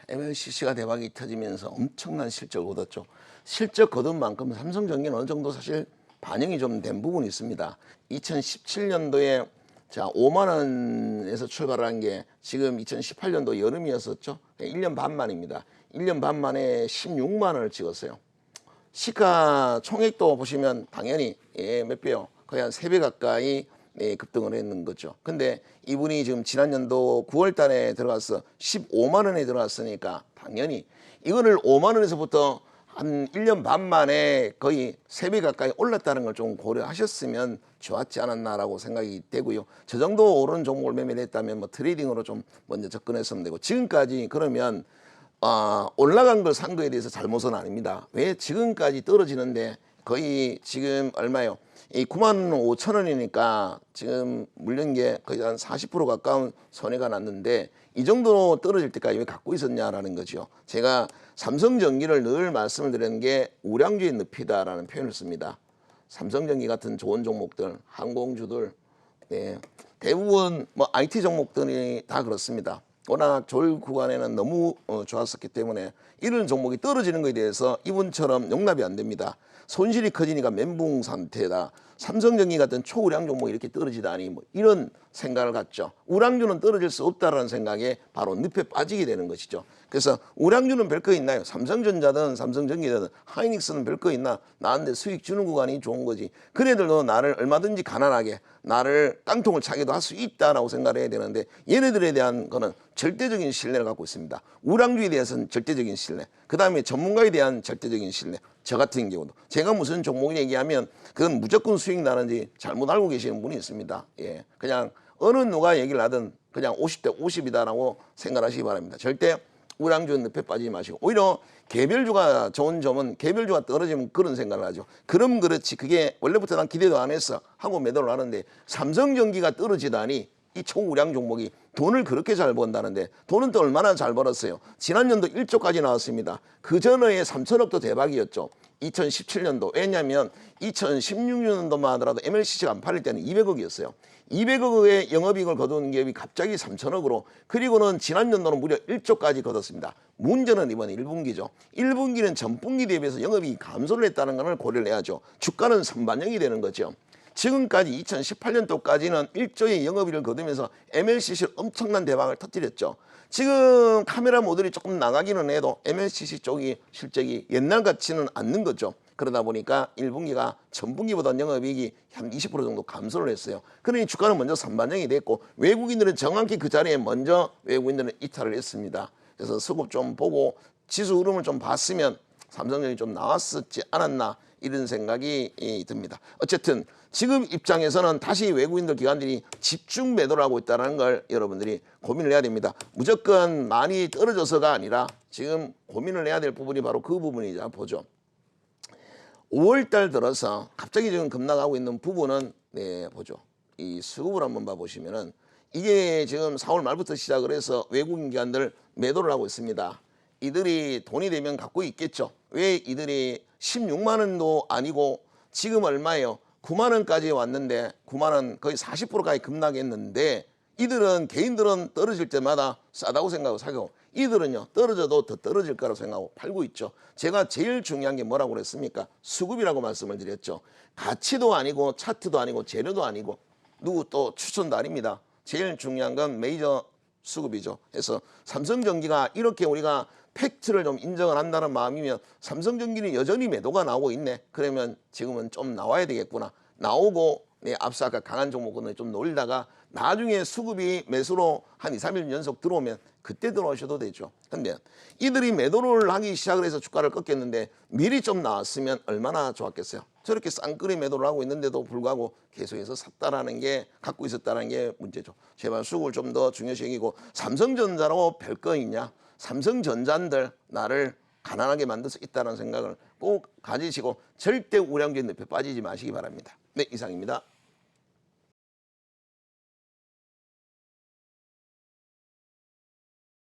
MLCC가 대박이 터지면서 엄청난 실적을 얻었죠. 실적 거둔 만큼 삼성전기는 어느 정도 사실 반영이 좀 된 부분이 있습니다. 2017년도에 자 5만 원에서 출발한 게 지금 2018년도 여름이었었죠. 1년 반 만입니다. 1년 반 만에 16만 원을 찍었어요. 시가 총액도 보시면 당연히 몇 배요? 거의 한 3배 가까이 급등을 했는 거죠. 근데 이분이 지금 지난 연도 9월 달에 들어가서 15만 원에 들어갔으니까 당연히 이거를 5만 원에서부터 한 1년 반 만에 거의 3배 가까이 올랐다는 걸 좀 고려하셨으면 좋았지 않았나라고 생각이 되고요. 저 정도 오른 종목을 매매를 했다면 뭐 트레이딩으로 좀 먼저 접근했으면 되고 지금까지 그러면 올라간 걸 산 거에 대해서 잘못은 아닙니다. 왜 지금까지 떨어지는데 거의 지금 얼마요? 이 9만 5천 원이니까 지금 물린 게 거의 한 40% 가까운 손해가 났는데 이 정도로 떨어질 때까지 왜 갖고 있었냐라는 거죠. 제가 삼성전기를 늘 말씀을 드리는 게 우량주의 늪이다라는 표현을 씁니다. 삼성전기 같은 좋은 종목들, 항공주들, 대부분 뭐 IT 종목들이 다 그렇습니다. 워낙 조일 구간에는 너무 좋았었기 때문에 이런 종목이 떨어지는 것에 대해서 이분처럼 용납이 안 됩니다. 손실이 커지니까 멘붕 상태다. 삼성전기 같은 초우량 종목이 이렇게 떨어지다니 뭐 이런 생각을 갖죠. 우량주는 떨어질 수 없다라는 생각에 바로 늪에 빠지게 되는 것이죠. 그래서 우량주는 별거 있나요? 삼성전자든 삼성전기든 하이닉스는 별거 있나? 나한테 수익 주는 구간이 좋은 거지. 그네들도 나를 얼마든지 가난하게 나를 깡통을 차게도 할 수 있다라고 생각을 해야 되는데 얘네들에 대한 거는 절대적인 신뢰를 갖고 있습니다. 우량주에 대해서는 절대적인 신뢰, 그 다음에 전문가에 대한 절대적인 신뢰. 저 같은 경우도 제가 무슨 종목 얘기하면 그건 무조건 수익 나는지 잘못 알고 계시는 분이 있습니다. 그냥 어느 누가 얘기를 하든 그냥 50대 50이다라고 생각하시기 바랍니다. 절대 우량주 늪에 빠지지 마시고 오히려 개별주가 좋은 점은 개별주가 떨어지면 그런 생각을 하죠. 그럼 그렇지 그게 원래부터 난 기대도 안 했어 하고 매도를 하는데 삼성전기가 떨어지다니 이 초우량 종목이 돈을 그렇게 잘 번다는데 돈은 또 얼마나 잘 벌었어요. 지난 연도 1조까지 나왔습니다. 그 전에 3천억도 대박이었죠. 2017년도 왜냐하면 2016년도만 하더라도 MLCC가 안 팔릴 때는 200억이었어요. 200억의 영업이익을 거둔 기업이 갑자기 3천억으로 그리고는 지난 연도는 무려 1조까지 거뒀습니다. 문제는 이번 1분기죠. 1분기는 전분기 대비해서 영업이익이 감소를 했다는 것을 고려를 해야죠. 주가는 선반영이 되는 거죠. 지금까지 2018년도까지는 1조의 영업이익을 거두면서 MLCC를 엄청난 대박을 터뜨렸죠. 지금 카메라 모델이 조금 나가기는 해도 MLCC 쪽이 실적이 옛날 같지는 않는 거죠. 그러다 보니까 1분기가 전분기보다 영업이익이 한 20% 정도 감소를 했어요. 그러니 주가는 먼저 선반영이 됐고 외국인들은 정확히 그 자리에 먼저 외국인들은 이탈을 했습니다. 그래서 수급 좀 보고 지수 흐름을 좀 봤으면 삼성전기 좀 나왔었지 않았나 이런 생각이 듭니다. 어쨌든 지금 입장에서는 다시 외국인들 기관들이 집중 매도를 하고 있다는 걸 여러분들이 고민을 해야 됩니다. 무조건 많이 떨어져서가 아니라 지금 고민을 해야 될 부분이 바로 그 부분이자 보죠. 5월 달 들어서 갑자기 지금 급락하고 있는 부분은 보죠. 이 수급을 한번 봐보시면은 이게 지금 4월 말부터 시작을 해서 외국인 기관들 매도를 하고 있습니다. 이들이 돈이 되면 갖고 있겠죠. 왜 이들이 16만 원도 아니고 지금 얼마예요? 9만 원까지 왔는데 9만 원 거의 40%까지 급락했는데 이들은 개인들은 떨어질 때마다 싸다고 생각하고 사고 이들은요 떨어져도 더 떨어질 거라고 생각하고 팔고 있죠. 제가 제일 중요한 게 뭐라고 그랬습니까? 수급이라고 말씀을 드렸죠. 가치도 아니고 차트도 아니고 재료도 아니고 누구 또 추천도 아닙니다. 제일 중요한 건 메이저 수급이죠. 그래서 삼성전기가 이렇게 우리가 팩트를 좀 인정을 한다는 마음이면 삼성전기는 여전히 매도가 나오고 있네. 그러면 지금은 좀 나와야 되겠구나. 나오고 앞서 아까 강한 종목은 좀 놀다가 나중에 수급이 매수로 한 2, 3일 연속 들어오면 그때 들어오셔도 되죠. 근데 이들이 매도를 하기 시작을 해서 주가를 꺾였는데 미리 좀 나왔으면 얼마나 좋았겠어요. 저렇게 쌍끌이 매도를 하고 있는데도 불구하고 계속해서 샀다라는 게 갖고 있었다는 게 문제죠. 제발 수급을 좀 더 중요시 여기고 삼성전자라고 별거 있냐. 삼성전자들 나를 가난하게 만들 수 있다는 생각을 꼭 가지시고 절대 우량주의 늪에 빠지지 마시기 바랍니다. 네, 이상입니다.